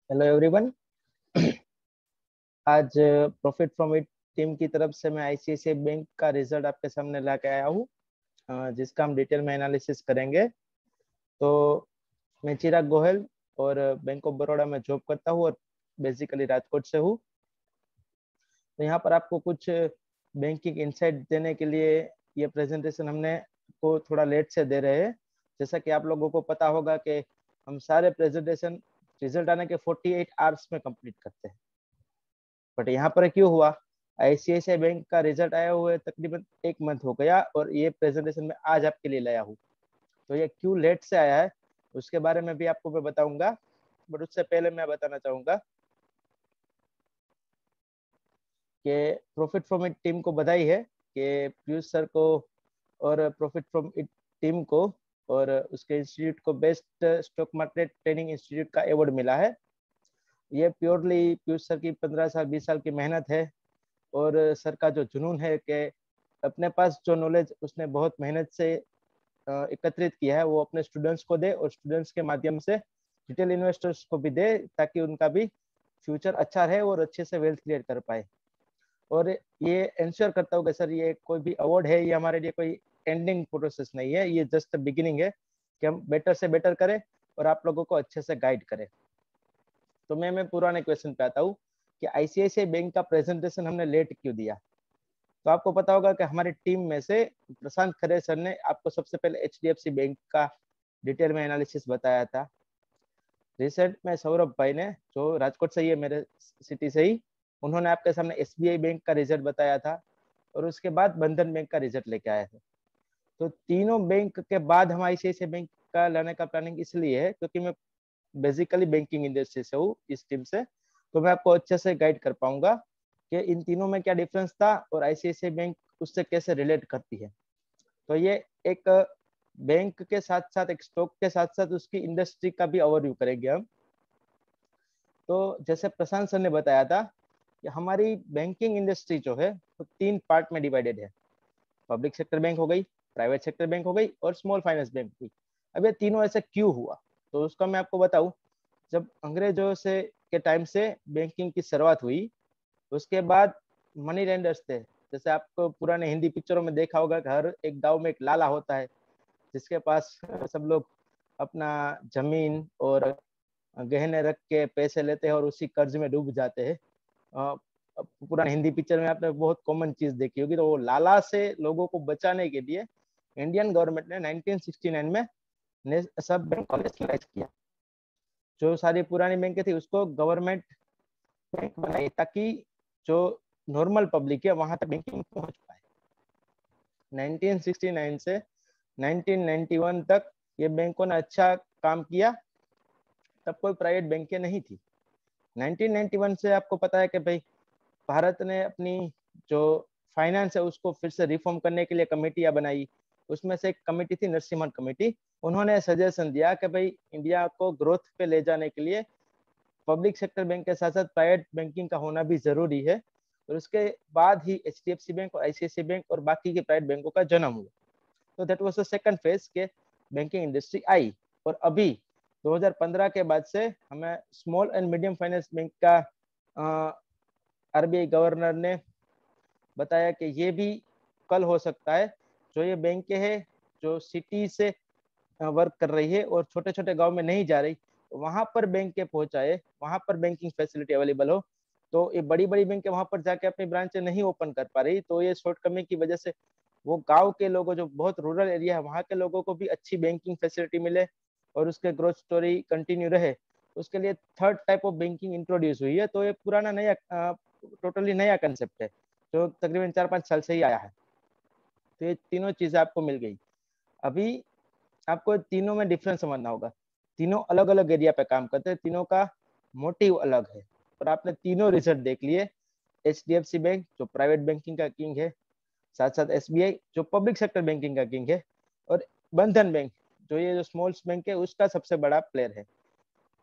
Hello everyone. आज profit from it team की तरफ से मैं आईसीआईसीआई बैंक का रिजल्ट आपके सामने लाके आया हूँ, जिसका हम डिटेल में एनालिसिस करेंगे। तो मैं चिराग गोयल और बैंक ऑफ बड़ौदा में जॉब करता हूँ और बेसिकली राजकोट से हूँ। तो यहाँ पर आपको कुछ बैंकिंग इंसाइट देने के लिए ये प्रेजेंटेशन हमने को थोड़ा लेट से दे रहे हैं। जैसा कि आप लोगों को पता होगा कि हम सारे प्रेजेंटेशन रिजल्ट आने के 48 आवर्स में कंप्लीट करते हैं, बट यहाँ पर क्यों हुआ? आईसीआईसीआई बैंक का रिजल्ट आया हुआ तकरीबन एक मंथ हो गया और ये प्रेजेंटेशन में आज आपके लिए लाया हूँ। तो ये क्यों लेट से आया है उसके बारे में भी आपको मैं बताऊंगा, बट उससे पहले मैं बताना चाहूंगा कि प्रॉफिट फ्रॉम इट टीम को बधाई है कि पीयूष सर को और प्रॉफिट फ्रॉम इट टीम को और उसके इंस्टीट्यूट को best stock market training institute का अवार्ड मिला है। ये प्योरली पीयूष सर की 15 साल 20 साल की मेहनत है और सर का जो जुनून है कि अपने पास जो नॉलेज उसने बहुत मेहनत से एकत्रित किया है वो अपने स्टूडेंट्स को दे और स्टूडेंट्स के माध्यम से रिटेल इन्वेस्टर्स को भी दे, ताकि उनका भी फ्यूचर अच्छा रहे और अच्छे से वेल्थ क्रिएट कर पाए। और ये इंश्योर करता हूँ कि सर ये कोई भी अवार्ड है, ये हमारे लिए कोई एंडिंग प्रोसेस नहीं है, ये जस्ट बिगिनिंग है कि हम बेटर से बेटर करें और आप लोगों को अच्छे से गाइड करें। तो मैं पुराने क्वेश्चन पे आता हूँ कि आईसीआईसीआई बैंक का प्रेजेंटेशन हमने लेट क्यों दिया। तो आपको पता होगा कि हमारी टीम में से प्रशांत खरे सर ने आपको सबसे पहले एचडीएफसी बैंक का डिटेल में एनालिसिस बताया था। रिसेंट में सौरभ भाई ने, जो राजकोट से ही है, मेरे सिटी से ही, उन्होंने आपके सामने एसबीआई बैंक का रिजल्ट बताया था और उसके बाद बंधन बैंक का रिजल्ट लेके आए थे। तो तीनों बैंक के बाद हम आईसीआईसीआई बैंक का लाने का प्लानिंग इसलिए है क्योंकि मैं बेसिकली बैंकिंग इंडस्ट्री से हूँ, इस टीम से, तो मैं आपको अच्छे से गाइड कर पाऊंगा कि इन तीनों में क्या डिफरेंस था और आईसीआईसीआई बैंक उससे कैसे रिलेट करती है। तो ये एक बैंक के साथ साथ, एक स्टॉक के साथ साथ उसकी इंडस्ट्री का भी ओवरव्यू करेंगे हम। तो जैसे प्रशांत सर ने बताया था कि हमारी बैंकिंग इंडस्ट्री जो है वो 3 पार्ट में डिवाइडेड है। पब्लिक सेक्टर बैंक हो गई, प्राइवेट सेक्टर बैंक हो गई और स्मॉल फाइनेंस बैंक हुई। अब ये तीनों ऐसे क्यों हुआ तो उसका मैं आपको बताऊं। जब अंग्रेजों से के टाइम से बैंकिंग की शुरुआत हुई, उसके बाद मनी लेंडर्स थे। जैसे आपको पुराने हिंदी पिक्चरों में देखा होगा कि हर एक गांव में एक लाला होता है जिसके पास सब लोग अपना जमीन और गहने रख के पैसे लेते हैं और उसी कर्ज में डूब जाते हैं। पुराने हिंदी पिक्चर में आपने बहुत कॉमन चीज देखी होगी। तो वो लाला से लोगों को बचाने के लिए इंडियन गवर्नमेंट ने 1969 में सब बैंक को नेशनलाइज किया। जो सारी पुरानी बैंकें थी उसको गवर्नमेंट बैंक बनाई ताकि जो नॉर्मल पब्लिक है वहां तक बैंकिंग पहुंच पाए। 1969 से 1991 तक ये बैंकों ने अच्छा काम किया। तब कोई प्राइवेट बैंकें नहीं थी। 1991 से आपको पता है कि भाई भारत ने अपनी जो फाइनेंस है उसको फिर से रिफॉर्म करने के लिए कमेटियां बनाई। उसमें से एक कमेटी थी नरसिम्हन कमेटी। उन्होंने सजेशन दिया कि भाई इंडिया को ग्रोथ पे ले जाने के लिए पब्लिक सेक्टर बैंक के साथ साथ प्राइवेट बैंकिंग का होना भी जरूरी है। और उसके बाद ही एचडीएफसी बैंक और आईसीआईसीआई बैंक और बाकी के प्राइवेट बैंकों का जन्म हुआ। तो that was the second phase के बैंकिंग इंडस्ट्री आई। और अभी 2015 के बाद से हमें small and medium finance bank का आरबीआई गवर्नर ने बताया कि ये भी कल हो सकता है। जो ये बैंक है जो सिटी से वर्क कर रही है और छोटे छोटे गांव में नहीं जा रही, वहां पर बैंक के पहुंचाए, वहां पर बैंकिंग फैसिलिटी अवेलेबल हो। तो ये बड़ी बड़ी बैंक वहां पर जाके अपनी ब्रांच नहीं ओपन कर पा रही, तो ये शॉर्टकमिंग की वजह से वो गांव के लोगों, जो बहुत रूरल एरिया है, वहां के लोगों को भी अच्छी बैंकिंग फैसिलिटी मिले और उसके ग्रोथ स्टोरी कंटिन्यू रहे। उसके लिए third type of banking introduce हुई है। तो ये पुराना नया टोटली नया कंसेप्ट है जो तकरीबन 4-5 साल से ही आया है। तो ये तीनों चीजें आपको मिल गई। अभी आपको तीनों में डिफरेंस समझना होगा। तीनों अलग अलग एरिया पे काम करते हैं, तीनों का मोटिव अलग है। और आपने तीनों रिजल्ट देख लिए। एचडीएफसी बैंक जो प्राइवेट बैंकिंग का किंग है, साथ साथ एसबीआई जो पब्लिक सेक्टर बैंकिंग का किंग है, और बंधन बैंक जो ये जो स्मॉल बैंक है उसका सबसे बड़ा प्लेयर है।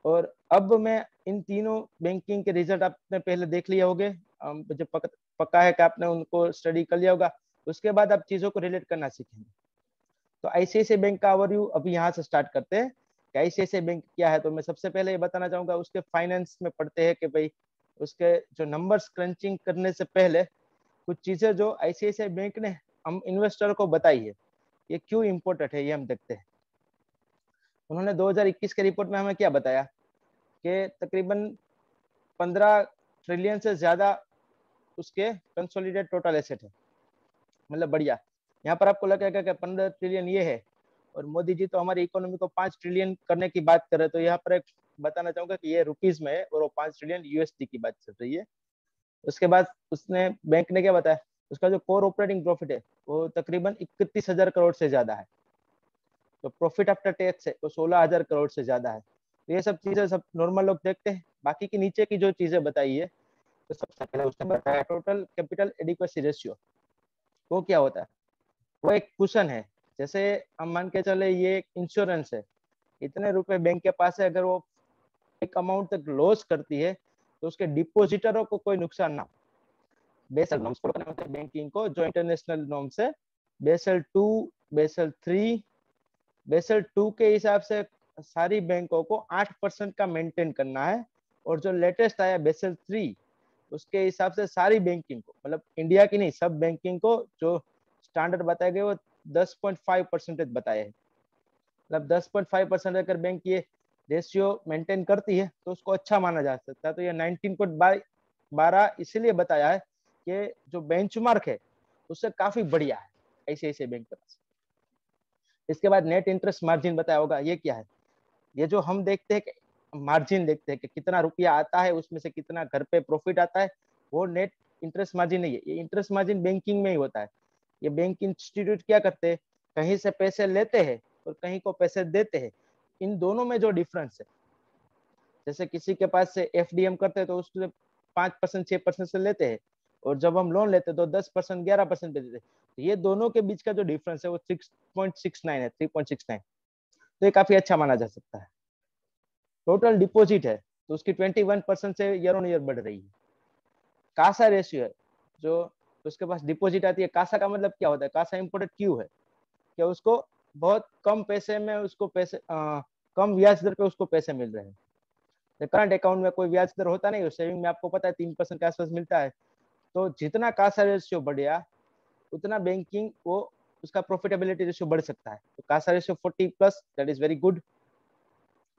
और अब मैं इन तीनों बैंकिंग के रिजल्ट आपने पहले देख लिए होंगे, मुझे पक्का है कि आपने उनको स्टडी कर लिया होगा। उसके बाद आप चीजों को रिलेट करना सीखेंगे। तो आईसीआईसीआई बैंक का ओवरव्यू अभी यहाँ से स्टार्ट करते हैं कि आईसीआईसीआई बैंक क्या है, तो मैं सबसे पहले ये बताना चाहूंगा, उसके फाइनेंस में पढ़ते हैं कि भाई उसके जो नंबर्स क्रंचिंग करने से पहले कुछ चीजें जो आईसीआईसीआई बैंक ने हम इन्वेस्टर को बताई है, ये क्यों इम्पोर्टेंट है, ये हम देखते हैं। उन्होंने 2021 के रिपोर्ट में हमें क्या बताया कि तकरीबन 15 ट्रिलियन से ज्यादा उसके कंसोलिडेट टोटल एसेट है, मतलब बढ़िया। यहाँ पर आपको लगेगा कि 15 ट्रिलियन ये है, और मोदी जी तो हमारी इकोनॉमी को 5 ट्रिलियन करने की बात कर रहे, तो यहाँ पर एक बताना चाहूंगा कि ये रुपीज में है और वो 5 ट्रिलियन यूएसडी की बात चल रही है। उसके बाद उसने बैंक ने क्या बताया, उसका जो कोर ऑपरेटिंग प्रॉफिट है वो तकरीबन 31,000 करोड़ से ज्यादा है, तो प्रॉफिट आफ्टर टैक्स है वो 16,000 करोड़ से ज्यादा है। तो ये सब चीजें सब नॉर्मल लोग देखते हैं। बाकी की नीचे की जो चीजें बताई है, तो सबसे पहले उसने बताया टोटल कैपिटल एडिक्वेसी रेशियो। वो क्या होता है, वो एक कुशन है। जैसे हम मान के चले ये एक इंश्योरेंस है, इतने रुपए बैंक के पास है, अगर वो एक अमाउंट तक लॉस करती है तो उसके डिपोजिटरों को कोई नुकसान ना। बेसल नॉर्म्स फॉलो करने होते हैं बैंकिंग को, जो इंटरनेशनल नॉर्म्स है, बेसल 2, बेसल 3। बेसल 2 के हिसाब से सारी बैंकों को 8% का मेंटेन करना है, और जो लेटेस्ट आया बेसल 3, उसके हिसाब से सारी बैंकिंग को, मतलब इंडिया की नहीं, सब बैंकिंग को जो स्टैंडर्ड बताए गए वो 10.5% बताए हैं। मतलब 10.5% अगर बैंक ये रेशियो मेंटेन करती है तो उसको अच्छा माना जा सकता है। तो ये 19.12 इसलिए बताया है कि जो बेंचमार्क है उससे काफी बढ़िया है आईसीआईसीआई बैंक के पास। इसके बाद नेट इंटरेस्ट मार्जिन बताया होगा, ये क्या है, ये जो हम देखते हैं कि मार्जिन देखते हैं कि कितना रुपया आता है, उसमें से कितना घर पे प्रॉफिट आता है, वो नेट इंटरेस्ट मार्जिन नहीं है। ये इंटरेस्ट मार्जिन बैंकिंग में ही होता है। ये बैंक इंस्टीट्यूट क्या करते हैं, कहीं से पैसे लेते हैं और कहीं को पैसे देते हैं, इन दोनों में जो डिफरेंस है, जैसे किसी के पास से एफडीएम करते हैं तो उससे 5% 6% से लेते हैं, और जब हम लोन लेते हैं तो 10% 11% पे देते हैं। तो ये दोनों के बीच का जो डिफरेंस है वो 6.69 है, 3.69। तो ये काफी अच्छा माना जा सकता है। टोटल डिपॉजिट है तो उसकी 21% से ईयर ऑन ईयर बढ़ रही है। कासा रेशियो है, जो उसके पास डिपॉजिट आती है, कासा का मतलब क्या होता है, कासा इंपोर्टेंट क्यों है, कि उसको बहुत कम पैसे में उसको पैसे कम ब्याज दर पे उसको पैसे मिल रहे हैं। करंट अकाउंट में कोई ब्याज दर होता नहीं, सेविंग में आपको पता है 3% के आसपास मिलता है। तो जितना कासा रेशियो बढ़िया उतना बैंकिंग वो उसका प्रॉफिटेबिलिटी रेशियो बढ़ सकता है। तो Kasa ratio 40+, that is very good.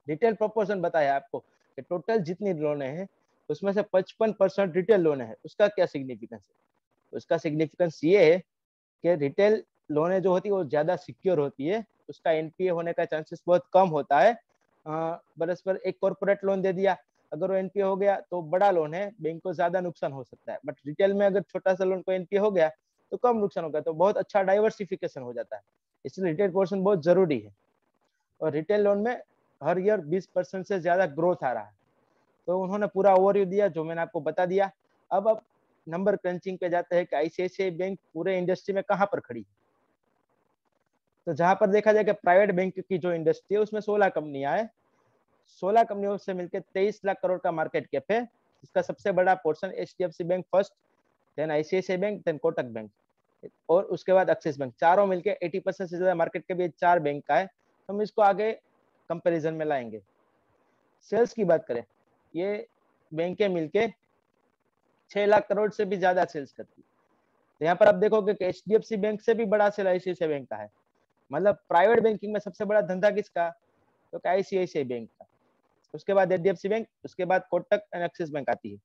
Retail proportion बताया आपको कि टोटल जितनी लोन है उसमें से 55% रिटेल लोन है। उसका क्या सिग्निफिकेंस है, उसका सिग्निफिकेंस ये है कि रिटेल लोनें जो होती है वो ज्यादा सिक्योर होती है, उसका एनपीए होने का चांसेस बहुत कम होता है। बरस पर एक कॉर्पोरेट लोन दे दिया, अगर वो एनपीए हो गया तो बड़ा लोन है, बैंक को ज्यादा नुकसान हो सकता है। बट रिटेल में अगर छोटा सा लोन को एनपीए हो गया तो कम नुकसान होगा, तो बहुत अच्छा डाइवर्सिफिकेशन हो जाता है। इसलिए रिटेल पोर्शन बहुत जरूरी है। और रिटेल लोन में हर ईयर 20% से ज्यादा ग्रोथ आ रहा है। तो उन्होंने पूरा ओवरव्यू दिया जो मैंने आपको बता दिया। अब नंबर क्रंचिंग पे जाते हैं कि आईसीआईसीआई बैंक पूरे इंडस्ट्री में कहां पर खड़ी है। तो जहां पर देखा जाए कि प्राइवेट बैंक की जो इंडस्ट्री है उसमें 16 कंपनियां है, 16 कंपनियों से मिलकर 23 लाख करोड़ का मार्केट कैप है। इसका सबसे बड़ा portion HDFC bank first, then ICICI bank, then Kotak bank, और उसके बाद एक्सिस बैंक। चारों मिलकर 80% से ज्यादा मार्केट कैप ये चार बैंक का है। हम इसको आगे कंपैरिजन में लाएंगे। सेल्स की बात करें, ये बैंकें मिलके 6 लाख करोड़ से भी ज्यादा सेल्स करती है। तो यहाँ पर आप देखोगे कि एचडीएफसी बैंक से भी बड़ा सेल आईसीआईसीआई बैंक का है। मतलब प्राइवेट बैंकिंग में सबसे बड़ा धंधा किसका, तो आईसीआईसीआई बैंक का। उसके बाद एचडीएफसी बैंक, उसके बाद कोटक एंड एक्सिस बैंक आती है।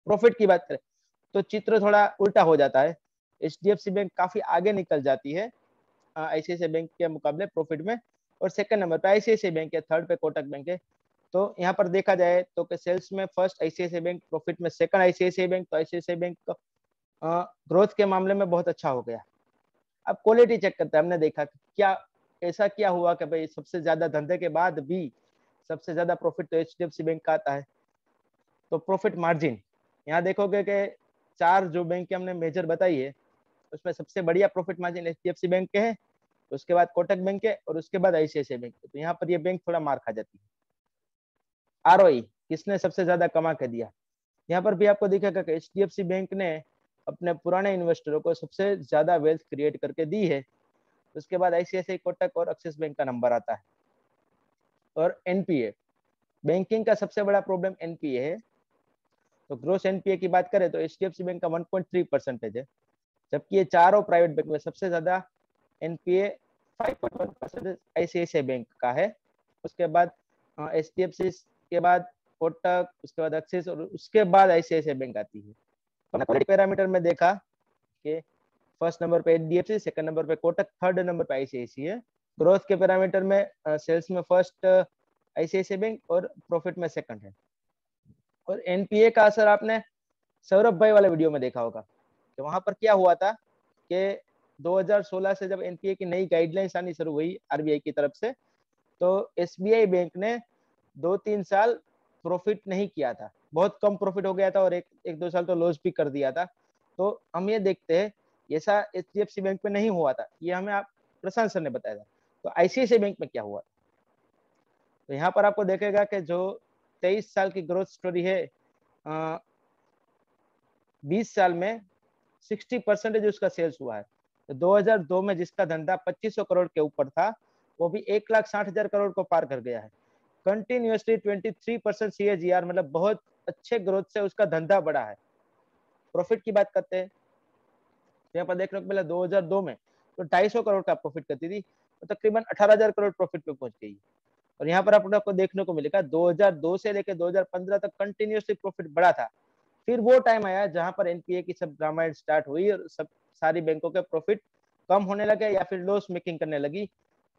प्रॉफिट की बात करें तो चित्र थोड़ा उल्टा हो जाता है। एचडीएफसी बैंक काफी आगे निकल जाती है आईसीआईसीआई बैंक के मुकाबले प्रॉफिट में, और सेकंड नंबर पे आईसीआईसीआई बैंक है, थर्ड पे कोटक बैंक है। तो यहाँ पर देखा जाए तो सेल्स में फर्स्ट आईसीआईसीआई बैंक, प्रॉफिट में सेकंड आईसीआईसीआई बैंक। तो आईसीआईसीआई बैंक ग्रोथ के मामले में बहुत अच्छा हो गया। अब क्वालिटी चेक करते हैं, हमने देखा क्या ऐसा क्या हुआ कि भाई सबसे ज्यादा धंधे के बाद भी सबसे ज्यादा प्रॉफिट तो एचडीएफसी बैंक का आता है। तो प्रॉफिट मार्जिन यहाँ देखोगे कि चार जो बैंक हमने मेजर बताई है उसमें सबसे बढ़िया प्रॉफिट मार्जिन एचडीएफसी बैंक के है, उसके बाद कोटक बैंक है, और उसके बाद आईसीआईसीआई बैंक है। तो यहाँ पर ये बैंक थोड़ा मार खा जाती है। आरओई किसने सबसे ज्यादा कमा के दिया, यहाँ पर भी आपको दिखेगा कि एचडीएफसी बैंक ने अपने पुराने इन्वेस्टरों को सबसे ज्यादा वेल्थ क्रिएट करके दी है। उसके बाद आईसीआईसीआई, कोटक और एक्सिस बैंक का नंबर आता है। और एनपीए। बैंकिंग का सबसे बड़ा प्रॉब्लम एनपीए है। तो ग्रोस एनपीए की बात करें तो एचडीएफसी बैंक का 1.3% है, जबकि ये चारों प्राइवेट बैंक में सबसे ज्यादा एनपीए 5.1% आईसीआईसीआई बैंक का है। उसके बाद एचडीएफसी के बाद कोटक, उसके बाद एक्सिस और उसके बाद आईसीआईसीआई बैंक आती है। क्वालिटी पैरामीटर में देखा कि फर्स्ट नंबर पे एचडीएफसी, सेकंड नंबर पे कोटक, थर्ड नंबर पे आईसीआईसीआई है। ग्रोथ के पैरामीटर में सेल्स में फर्स्ट आईसीआईसीआई बैंक और प्रॉफिट में सेकंड है। और एनपीए का असर आपने सौरभ भाई वाले वीडियो में देखा होगा कि वहां पर क्या हुआ था कि 2016 से जब एनपीए की नई गाइडलाइंस आनी शुरू हुई आरबीआई की तरफ से, तो एसबीआई बैंक ने 2-3 साल प्रॉफिट नहीं किया था, बहुत कम प्रॉफिट हो गया था और एक दो साल तो लॉस भी कर दिया था। तो हम ये देखते हैं ऐसा एचडीएफसी बैंक में नहीं हुआ था, ये हमें आप प्रशांत सर ने बताया था। तो आईसीआईसीआई बैंक में क्या हुआ? तो यहाँ पर आपको देखेगा कि जो 23 साल की ग्रोथ स्टोरी है, 20 साल में 60% उसका सेल्स हुआ है। तो 2002 में जिसका धंधा 2500 करोड़ के ऊपर था, वो भी 1,60,000 करोड़ को पार कर गया है। कंटिन्यूअसली 23% CAGR, मतलब बहुत अच्छे ग्रोथ से उसका धंधा बढ़ा है। प्रॉफिट की बात करते हैं तो यहाँ पर देखने को मिला 2002 में तो 250 करोड़ का प्रॉफिट करती थी, तो तकरीबन 18,000 करोड़ प्रॉफिट पे पहुंच गई। और यहाँ पर आपको देखने को मिलेगा 2002 से लेकर 2015 तक कंटिन्यूअसली प्रॉफिट बढ़ा था। फिर वो टाइम आया जहां पर एनपीए की सब रामायण स्टार्ट हुई और सब सारी बैंकों के प्रॉफिट कम होने लगे या फिर लॉस मेकिंग करने लगी।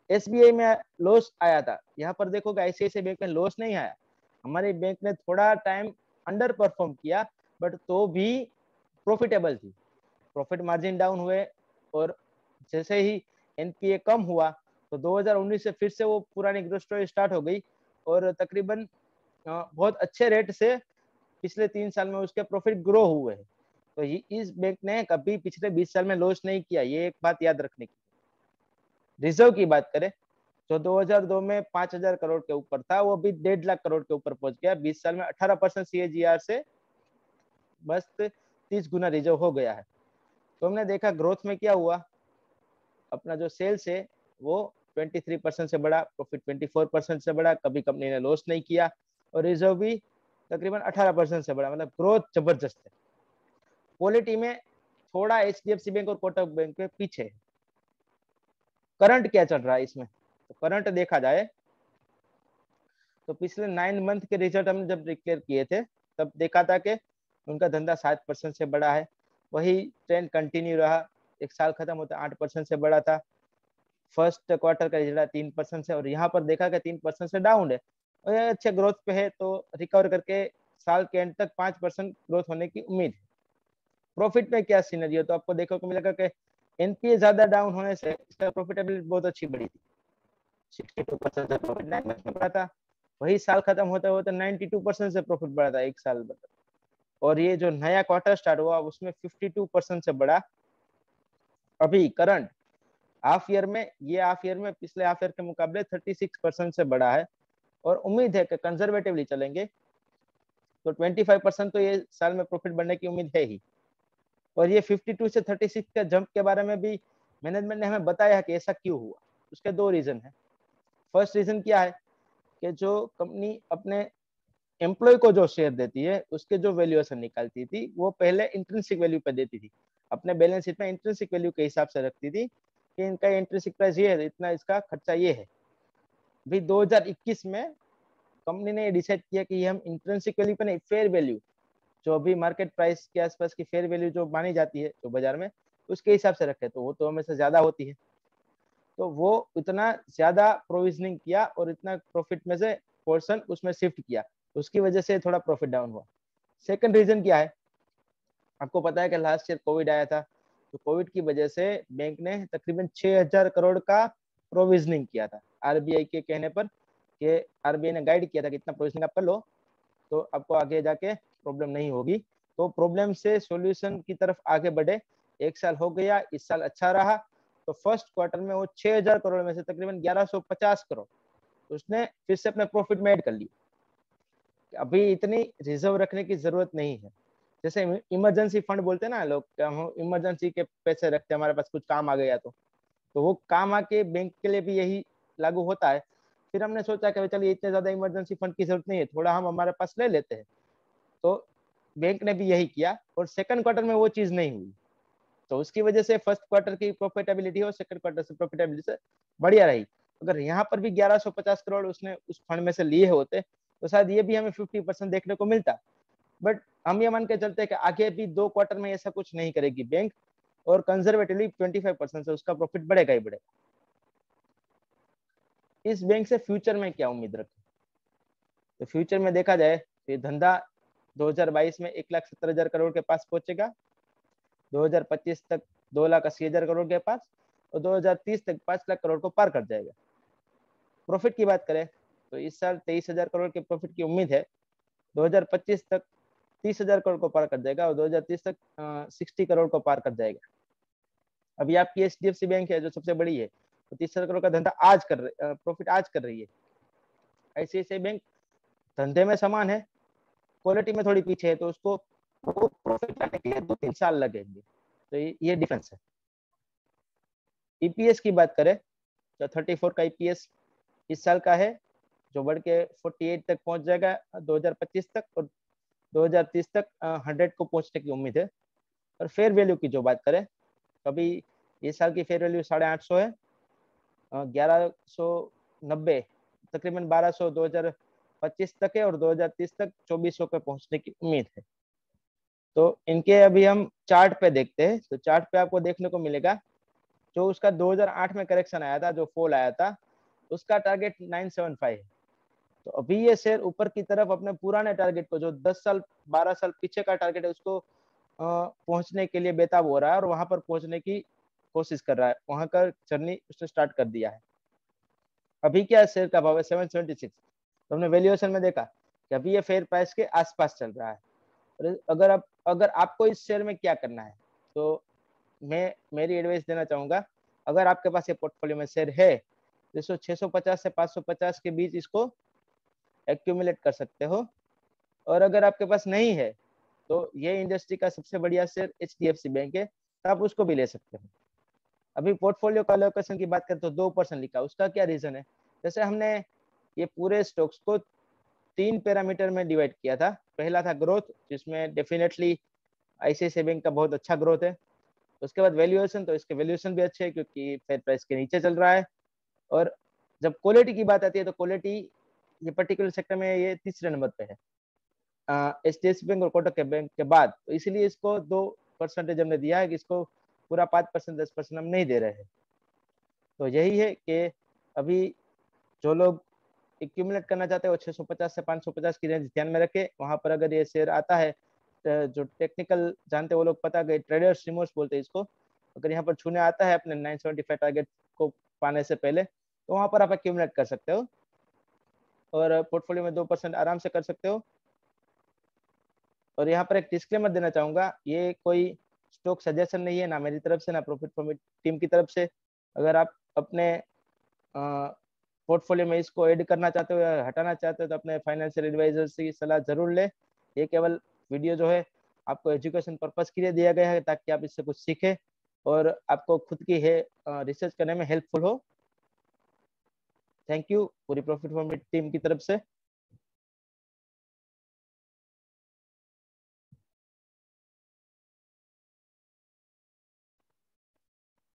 एसबीआई में लॉस आया था, यहाँ पर देखोगे आईसीआईसीआई बैंक में लॉस नहीं आया। हमारे बैंक ने थोड़ा टाइम अंडर परफॉर्म किया, बट तो भी प्रॉफिटेबल थी। प्रॉफिट मार्जिन डाउन हुए और जैसे ही एनपीए कम हुआ तो 2019 से फिर से वो पुरानी ग्रोथ स्टोरी स्टार्ट हो गई और तकरीबन बहुत अच्छे रेट से पिछले 3 साल में उसके प्रॉफिट ग्रो हुए हैं। तो इस बैंक ने कभी पिछले 20 साल में लॉस नहीं किया, ये एक बात याद रखने की। रिजर्व की बात करें जो 2002 में 5,000 करोड़ के ऊपर था, वो भी 1.5 लाख करोड़ के ऊपर पहुंच गया। 20 साल में 18% CAGR से बस 30 गुना रिजर्व हो गया है। तो हमने देखा ग्रोथ में क्या हुआ, अपना जो सेल्स है वो 23% से बढ़ा, प्रॉफिट 24% से बढ़ा, कभी कंपनी ने लॉस नहीं किया, और रिजर्व भी तकरीबन 18% से बढ़ा, मतलब ग्रोथ जबरदस्त है। क्वालिटी में थोड़ा एचडीएफसी बैंक और कोटक बैंक के पीछे है। करंट क्या चल रहा है इसमें, तो करंट देखा जाए तो पिछले 9 मंथ के रिजल्ट हमने जब डिक्लेयर किए थे तब देखा था कि उनका धंधा 7% से बढ़ा है। वही ट्रेंड कंटिन्यू रहा, एक साल खत्म होता 8% से बढ़ा था। फर्स्ट क्वार्टर का रिजल्ट 3% से, और यहाँ पर देखा कि 3% से डाउन है और ये अच्छे ग्रोथ पे है, तो रिकवर करके साल के एंड तक 5% ग्रोथ होने की उम्मीद है। प्रॉफिट में क्या सीनरी, तो आपको देखने को मिलेगा कि एनपीए ज्यादा डाउन होने से इसका प्रॉफिटेबिलिटी बहुत अच्छी बढ़ी थी। 62% से प्रॉफिट 9 मंथ में बढ़ा था, वही साल खत्म होते होते 92% से प्रॉफिट बढ़ा था एक साल में। और ये जो नया क्वार्टर स्टार्ट हुआ उसमें 52% से बढ़ा। अभी करंट हाफ ईयर में, ये हाफ ईयर में पिछले हाफ ईयर के मुकाबले 36% से बढ़ा है, और उम्मीद है कि कंजर्वेटिवली चलेंगे तो 25% तो ये साल में प्रॉफिट बढ़ने की उम्मीद है ही। और ये 52 से 36 का जंप के बारे में भी मैनेजमेंट ने हमें बताया कि ऐसा क्यों हुआ। उसके दो रीजन है। फर्स्ट रीजन क्या है कि जो कंपनी अपने एम्प्लॉय को जो शेयर देती है उसके जो वैल्यूएशन निकालती थी वो पहले इंट्रिंसिक वैल्यू पे देती थी, अपने बैलेंस शीट में इंट्रिंसिक वैल्यू के हिसाब से रखती थी कि इनका इंट्रिंसिक प्राइस ये है, इतना इसका खर्चा ये है। भी 2021 में कंपनी ने डिसाइड किया कि हम इंट्रिंसिक वैल्यू पे नहीं, फेयर वैल्यू, जो अभी मार्केट प्राइस के आसपास की फेयर वैल्यू जो मानी जाती है जो बाजार में, उसके हिसाब से रखे, तो वो तो हमेशा ज्यादा होती है। तो वो इतना ज्यादा प्रोविजनिंग किया और इतना प्रॉफिट में से पोर्शन उसमें शिफ्ट किया, उसकी वजह से थोड़ा प्रॉफिट डाउन हुआ। सेकंड रीजन क्या है, आपको पता है कि लास्ट ईयर कोविड आया था, तो कोविड की वजह से बैंक ने तकरीबन 6,000 करोड़ का प्रोविजनिंग किया था आरबीआई के कहने पर, कि आरबीआई ने गाइड किया था कि इतना प्रोविजनिंग आप कर लो तो आपको आगे जाके प्रॉब्लम नहीं होगी। तो प्रॉब्लम से सॉल्यूशन की तरफ आगे बढ़े, एक साल हो गया, इस साल अच्छा रहा। तो फर्स्ट क्वार्टर में वो 6,000 करोड़ में से तकरीबन 1,150 करोड़ उसने फिर से अपने प्रॉफिट में ऐड कर ली। अभी इतनी रिजर्व रखने की जरूरत नहीं है। जैसे इमरजेंसी फंड बोलते हैं ना लोग, हम इमरजेंसी के पैसे रखते हैं, हमारे पास कुछ काम आ गया तो वो काम आके बैंक के लिए भी यही लागू होता है। फिर हमने सोचा कि चलिए इतने ज्यादा इमरजेंसी फंड की जरूरत नहीं है, थोड़ा हम हमारे पास ले लेते हैं। तो बैंक ने भी यही किया और सेकंड क्वार्टर में वो चीज नहीं हुई, तो उसकी वजह से फर्स्ट क्वार्टर की प्रॉफिटेबिलिटी और सेकंड क्वार्टर से प्रॉफिटेबिलिटी से बढ़िया रही। अगर यहाँ पर भी 1150 करोड़ उसने उस फंड में से लिए होते तो शायद ये भी हमें 50% देखने को मिलता। बट हम ये मान के चलते हैं कि आगे भी 2 क्वार्टर में ऐसा कुछ नहीं करेगी बैंक, और कंजर्वेटिवली 25% से उसका प्रॉफिट बढ़ेगा ही बढ़ेगा। इस बैंक से फ्यूचर में क्या उम्मीद रखें? तो फ्यूचर में देखा जाए तो ये धंधा 2022 में 1,70,000 करोड़ के पास पहुंचेगा, 2025 तक 2,80,000 करोड़ के पास, और 2030 तक 5 लाख करोड़ को पार कर जाएगा। प्रॉफिट की बात करें तो इस साल 23,000 करोड़ के प्रॉफिट की उम्मीद है, 2025 तक 30,000 करोड़ को पार कर जाएगा, और 2030 तक 60 करोड़ को पार कर जाएगा। अभी आपकी HDFC बैंक है जो सबसे बड़ी है, तो 30,000 करोड़ का धंधा आज कर रही, प्रॉफिट आज कर रही है। ICICI बैंक धंधे में समान है, क्वालिटी में थोड़ी पीछे है, तो उसको वो प्रॉफिट लाने के लिए 2-3 साल लगेंगे। तो ये डिफरेंस है। EPS की बात करें तो 34 का EPS इस साल का है, जो बढ़ के 48 तक पहुंच जाएगा 2025 तक, और 2030 तक 100 को पहुंचने की उम्मीद है। और फेयर वैल्यू की जो बात करें तो अभी इस साल की फेयर वैल्यू 850 है, 1190 तकरीबन 1200 2025 तक है, और 2030 तक 2400 पे पहुंचने की उम्मीद है। तो इनके अभी हम चार्ट पे देखते हैं, तो चार्ट पे आपको देखने को मिलेगा जो उसका 2008 में करेक्शन आया था, जो फॉल आया था, उसका टारगेट 975 है। तो अभी ये शेयर ऊपर की तरफ अपने पुराने टारगेट को, जो 10 साल 12 साल पीछे का टारगेट है, उसको पहुंचने के लिए बेताब हो रहा है, और वहां पर पहुंचने की कोशिश कर रहा है, वहां का जर्नी उसने स्टार्ट कर दिया है। अभी क्या शेयर का भाव है 776। तो हमने वैल्यूएशन में देखा कि अभी ये फेयर प्राइस के आसपास चल रहा है। अगर आपको इस शेयर में क्या करना है, तो मैं मेरी एडवाइस देना चाहूंगा, अगर आपके पास ये पोर्टफोलियो में शेयर है तो 650 से 550 के बीच इसको एक्यूमुलेट कर सकते हो। और अगर आपके पास नहीं है तो ये इंडस्ट्री का सबसे बढ़िया शेयर HDFC बैंक है, तो आप उसको भी ले सकते हो। अभी पोर्टफोलियो का एलोकेशन की बात करें तो 2% लिखा, उसका क्या रीजन है? जैसे हमने ये पूरे स्टॉक्स को 3 पैरामीटर में डिवाइड किया था। पहला था ग्रोथ, जिसमें डेफिनेटली ICICI बैंक का बहुत अच्छा ग्रोथ है। उसके बाद वैल्यूएशन, तो इसके वैल्यूएशन भी अच्छे है क्योंकि फेयर प्राइस के नीचे चल रहा है। और जब क्वालिटी की बात आती है तो क्वालिटी ये पर्टिकुलर सेक्टर में ये तीसरे नंबर पे है, HDFC बैंक और कोटक के बैंक के बाद। तो इसीलिए इसको 2% हमने दिया है, कि इसको पूरा 5% 10% हम नहीं दे रहे हैं। तो यही है कि अभी जो लोग एक्यूमुलेट करना चाहते हैं वो 650 से 550 की रेंज ध्यान में रखे। वहां पर अगर ये शेयर आता है, जो टेक्निकल जानते हैं वो लोग पता गए, ट्रेडर्स रिमोर्स बोलते हैं इसको, अगर यहाँ पर छूने आता है अपने 975 टारगेट को पाने से पहले, तो वहां पर आप एक्यूमुलेट कर सकते हो, और पोर्टफोलियो में 2% आराम से कर सकते हो। और यहाँ पर एक डिस्क्लेमर देना चाहूंगा, ये कोई स्टॉक सजेशन नहीं है, ना मेरी तरफ से ना प्रॉफिट फॉर्म टीम की तरफ से। अगर आप अपने पोर्टफोलियो में इसको ऐड करना चाहते हो या हटाना चाहते हो तो अपने फाइनेंशियल एडवाइजर की सलाह जरूर ले। ये केवल वीडियो जो है आपको एजुकेशन पर्पस के लिए दिया गया है, ताकि आप इससे कुछ सीखें और आपको खुद की है रिसर्च करने में हेल्पफुल हो। थैंक यू पूरी प्रॉफिट फॉर्म टीम की तरफ से।